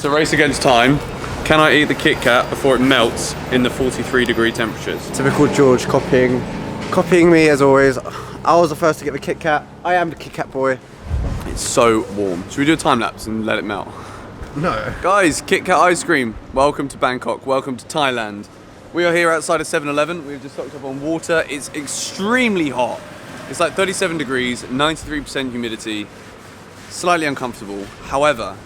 It's a race against time. Can I eat the Kit Kat before it melts in the 43-degree temperatures? Typical George copying me as always. I was the first to get the Kit Kat. I am the Kit Kat boy. It's so warm. Should we do a time lapse and let it melt? No. Guys, Kit Kat ice cream. Welcome to Bangkok. Welcome to Thailand. We are here outside of 7-Eleven. We've just stocked up on water. It's extremely hot. It's like 37 degrees, 93% humidity, slightly uncomfortable. However,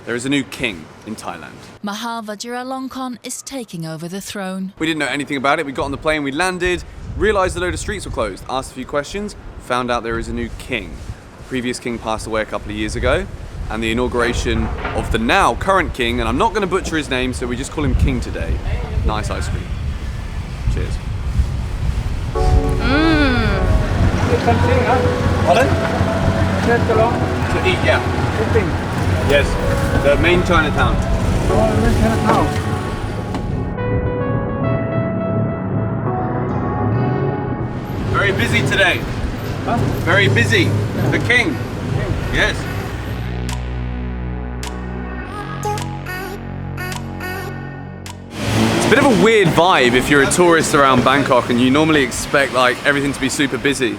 there is a new king in Thailand. Maha Vajiralongkorn is taking over the throne. We didn't know anything about it. We got on the plane, we landed, realised a load of streets were closed, asked a few questions, found out there is a new king. The previous king passed away a couple of years ago, and the inauguration of the now current king, and I'm not going to butcher his name, so we just call him King today. Nice ice cream. Cheers. Pardon? To eat, yeah. Yes, the main Chinatown. Very busy today. Huh? Very busy. The king. Yes. It's a bit of a weird vibe if you're a tourist around Bangkok and you normally expect like everything to be super busy.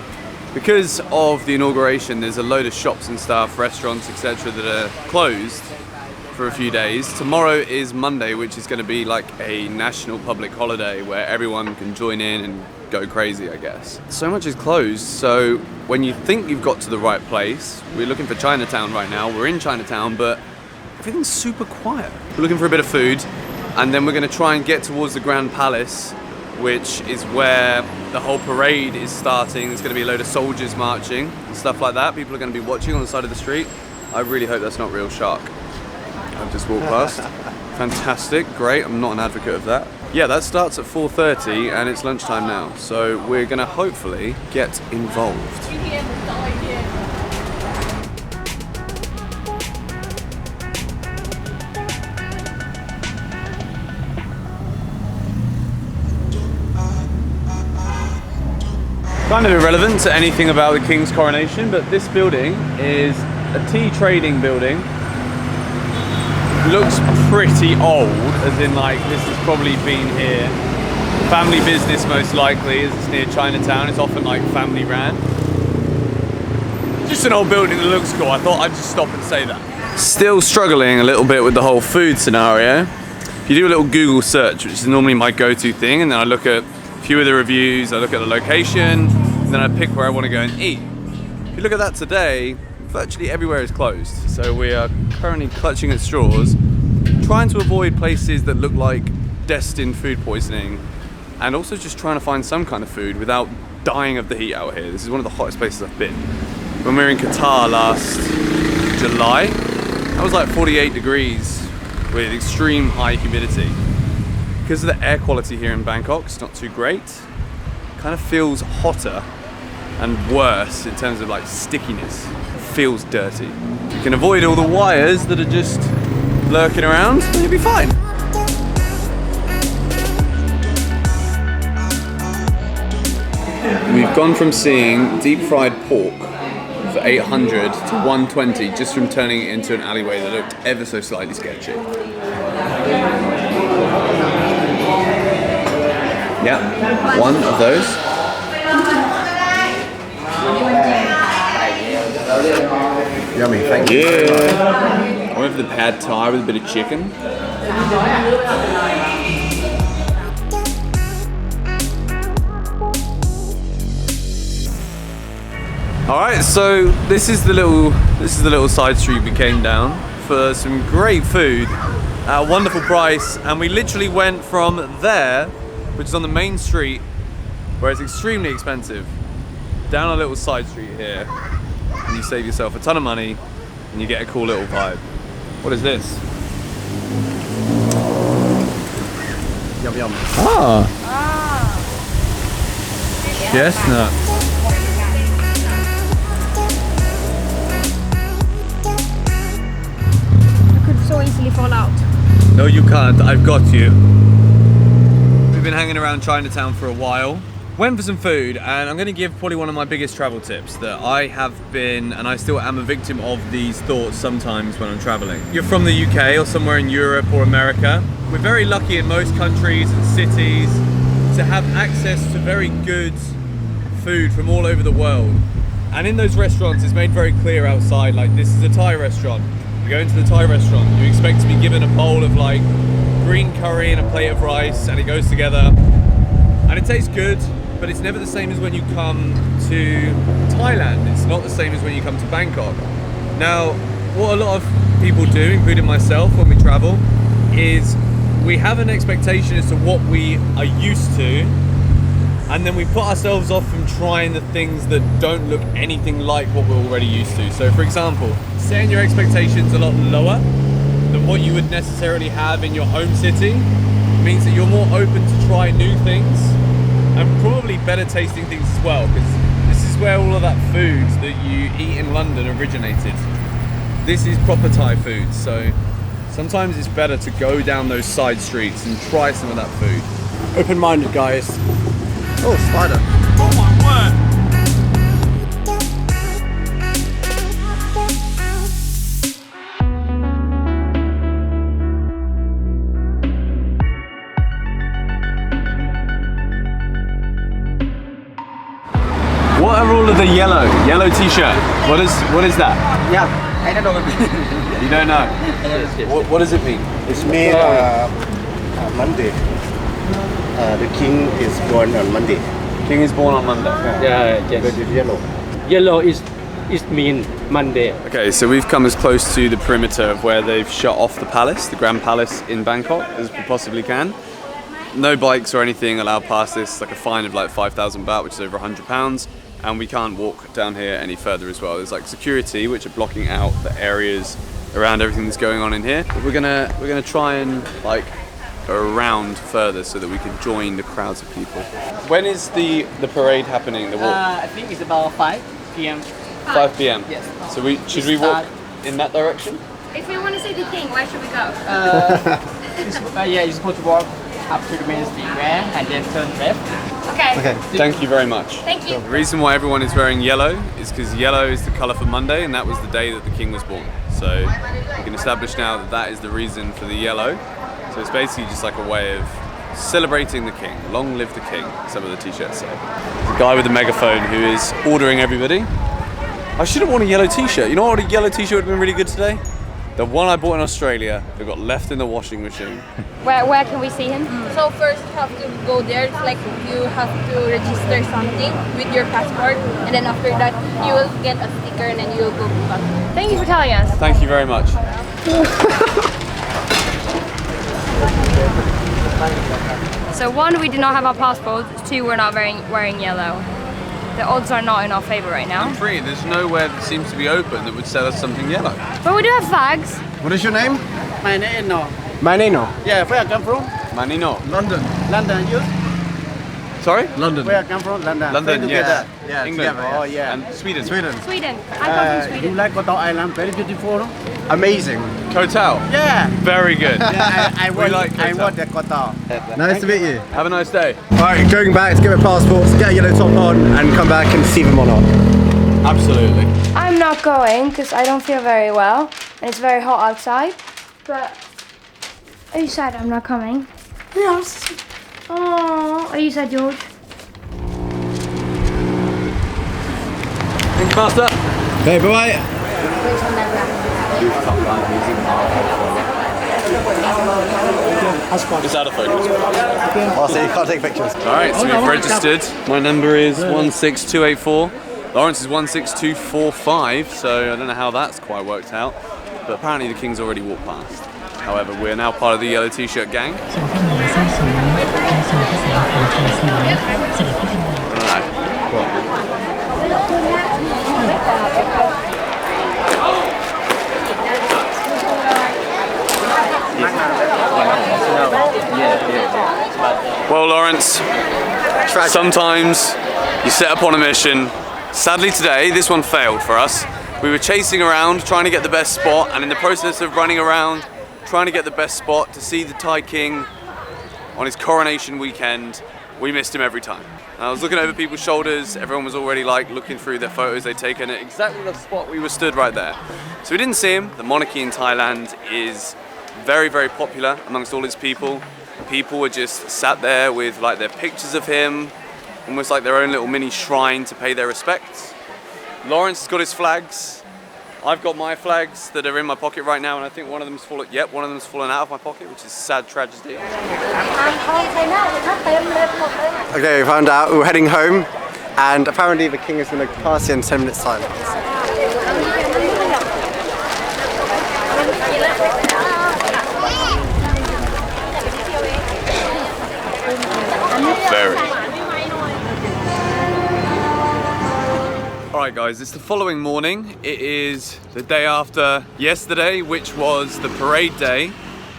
Because of the inauguration, there's a load of shops and stuff, restaurants, etc. that are closed for a few days. Tomorrow is Monday, which is going to be like a national public holiday where everyone can join in and go crazy, I guess. So much is closed, so when you think you've got to the right place, we're looking for Chinatown right now, we're in Chinatown, but everything's super quiet. We're looking for a bit of food, and then we're going to try and get towards the Grand Palace, which is where the whole parade is starting. There's going to be a load of soldiers marching and stuff like that. People are going to be watching on the side of the street. I really hope that's not real shark. I've just walked past. Fantastic, great. I'm not an advocate of that. Yeah, that starts at 4:30 and it's lunchtime now. So we're going to hopefully get involved. Kind of irrelevant to anything about the King's Coronation, but this building is a tea trading building. Looks pretty old, as in like this has probably been here. Family business most likely, as it's near Chinatown. It's often like family ran. Just an old building that looks cool. I thought I'd just stop and say that. Still struggling a little bit with the whole food scenario. If you do a little Google search, which is normally my go-to thing, and then I look at a few of the reviews, I look at the location, and then I pick where I want to go and eat. If you look at that today, virtually everywhere is closed. So we are currently clutching at straws, trying to avoid places that look like destined food poisoning, and also just trying to find some kind of food without dying of the heat out here. This is one of the hottest places I've been. When we were in Qatar last July, that was like 48 degrees with extreme high humidity. Because of the air quality here in Bangkok, it's not too great. It kind of feels hotter and worse in terms of like stickiness. It feels dirty. If you can avoid all the wires that are just lurking around, you'll be fine. We've gone from seeing deep fried pork for 800 to 120 just from turning it into an alleyway that looked ever so slightly sketchy. Yeah, one of those. Yummy, thank you. Yeah. I went for the pad thai with a bit of chicken. All right, so this is the little side street we came down for some great food at a wonderful price, and we literally went from there, which is on the main street, where it's extremely expensive, down a little side street here, and you save yourself a ton of money, and you get a cool little vibe. What is this? Yum yum. Chestnut. So easily fall out. No, you can't. I've got you. We've been hanging around Chinatown for a while. Went for some food, and I'm going to give probably one of my biggest travel tips that I have been, and I still am a victim of these thoughts sometimes when I'm traveling. You're from the UK or somewhere in Europe or America. We're very lucky in most countries and cities to have access to very good food from all over the world. And in those restaurants, it's made very clear outside, like this is a Thai restaurant. You go into the Thai restaurant, you expect to be given a bowl of like green curry and a plate of rice, and it goes together. And it tastes good, but it's never the same as when you come to Thailand. It's not the same as when you come to Bangkok. Now, what a lot of people do, including myself, when we travel, is we have an expectation as to what we are used to, and then we put ourselves off from trying the things that don't look anything like what we're already used to. So for example, setting your expectations a lot lower than what you would necessarily have in your home city means that you're more open to try new things and probably better tasting things as well, because this is where all of that food that you eat in London originated. This is proper Thai food, so sometimes it's better to go down those side streets and try some of that food. Open-minded, guys. Oh, spider. Oh my word! What are all of the yellow t-shirt? What is that? Yeah, I don't know. You don't know? What does it mean? It's made Monday. The king is born on Monday. King is born on Monday. Yeah, But yes. it's yellow. Yellow is mean Monday. Okay, so we've come as close to the perimeter of where they've shut off the palace, the Grand Palace in Bangkok, as we possibly can. No bikes or anything allowed past this, like a fine of like 5,000 baht, which is over £100. And we can't walk down here any further as well. There's like security which are blocking out the areas around everything that's going on in here. But we're gonna try and like go around further so that we can join the crowds of people. When is the parade happening? The walk? I think it's about 5 p.m. 5 p.m. Yes. So should we walk in that direction? If we want to see the king, where should we go? Yeah, you're supposed to walk up to the main square and then turn left. Okay. Thank you very much. Thank you. The reason why everyone is wearing yellow is because yellow is the colour for Monday, and that was the day that the king was born. So we can establish now that that is the reason for the yellow. So it's basically just like a way of celebrating the king. Long live the king, some of the t-shirts say. The guy with the megaphone who is ordering everybody. I should have worn a yellow t-shirt. You know what, a yellow t-shirt would have been really good today? The one I bought in Australia that got left in the washing machine. Where can we see him? So first you have to go there. It's like you have to register something with your passport, and then after that you will get a sticker, and then you will go back. Thank you for telling us. Thank you very much. So one, we do not have our passport. Two, we're not wearing yellow. The odds are not in our favor right now. Three, there's nowhere that seems to be open that would sell us something yellow. But we do have flags. What is your name? My name no. Manino. Yeah, where I come from? Manino. London. London. You? Sorry? London. Where I come from? London. London, yes. Yeah, England. together, Oh yeah. And Sweden. Sweden. Sweden. I come from You Sweden. like Koh Tao Island? Very beautiful. No? Amazing. Koh Tao. Yeah. Very good. Yeah, I We want. like Koh I Tao. want the Koh Tao. Nice to meet you. Have a nice day. Alright, going back to get my passports, get a yellow top on, and come back and see the monarch. Absolutely. I'm not going because I don't feel very well, and it's very hot outside. But are you sad I'm not coming? Yes. Oh, are you sad, George? Thanks, Master. Okay, bye-bye. It's out of focus. Oh, so you can't take pictures. Alright, so we've registered. My number is 16284. Lawrence is 16245, so I don't know how that's quite worked out. But apparently the king's already walked past. However, we're now part of the yellow t-shirt gang. I Well, Lawrence, sometimes you set up on a mission. Sadly today, this one failed for us. We were chasing around, trying to get the best spot, and in the process of running around, trying to get the best spot to see the Thai king on his coronation weekend, we missed him every time. I was looking over people's shoulders, everyone was already like looking through their photos they'd taken at exactly the spot we were stood right there. So we didn't see him. The monarchy in Thailand is very, very popular amongst all its people. People were just sat there with like their pictures of him, almost like their own little mini shrine to pay their respects. Lawrence has got his flags. I've got my flags that are in my pocket right now, and I think one of them's fallen. Yep, one of them's fallen out of my pocket, which is a sad tragedy. Okay, we found out we're heading home, and apparently the king is going to pass here in 10 minutes silence. Very. Alright guys, it's the following morning. It is the day after yesterday, which was the parade day.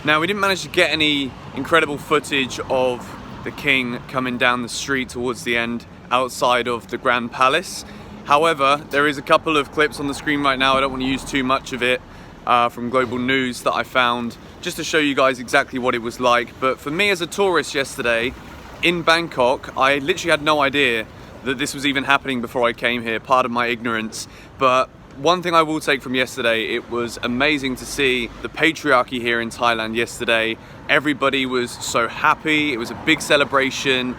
Now we didn't manage to get any incredible footage of the king coming down the street towards the end outside of the Grand Palace. However, there is a couple of clips on the screen right now. I don't want to use too much of it from Global News that I found just to show you guys exactly what it was like. But for me as a tourist yesterday in Bangkok, I literally had no idea that this was even happening before I came here, part of my ignorance. But one thing I will take from yesterday, it was amazing to see the patriarchy here in Thailand yesterday. Everybody was so happy, it was a big celebration,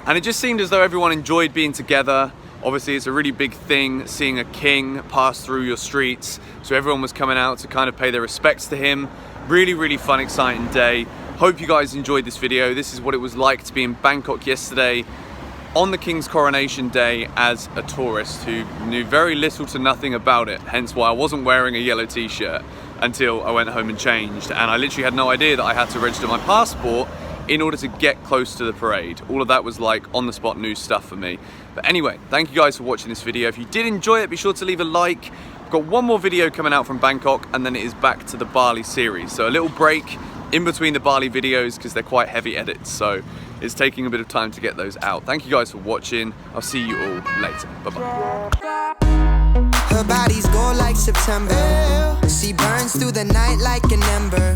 and it just seemed as though everyone enjoyed being together. Obviously it's a really big thing seeing a king pass through your streets, so everyone was coming out to kind of pay their respects to him. Really, really fun, exciting day. Hope you guys enjoyed this video. This is what it was like to be in Bangkok yesterday on the King's Coronation Day as a tourist who knew very little to nothing about it, hence why I wasn't wearing a yellow t-shirt until I went home and changed, and I literally had no idea that I had to register my passport in order to get close to the parade. All of that was like on the spot news stuff for me. But anyway, thank you guys for watching this video. If you did enjoy it, be sure to leave a like. I've got one more video coming out from Bangkok, and then it is back to the Bali series, so a little break in between the Bali videos because they're quite heavy edits, so it's taking a bit of time to get those out. Thank you guys for watching. I'll see you all later. Bye-bye. Her body's gold like September. She burns through the night like an ember.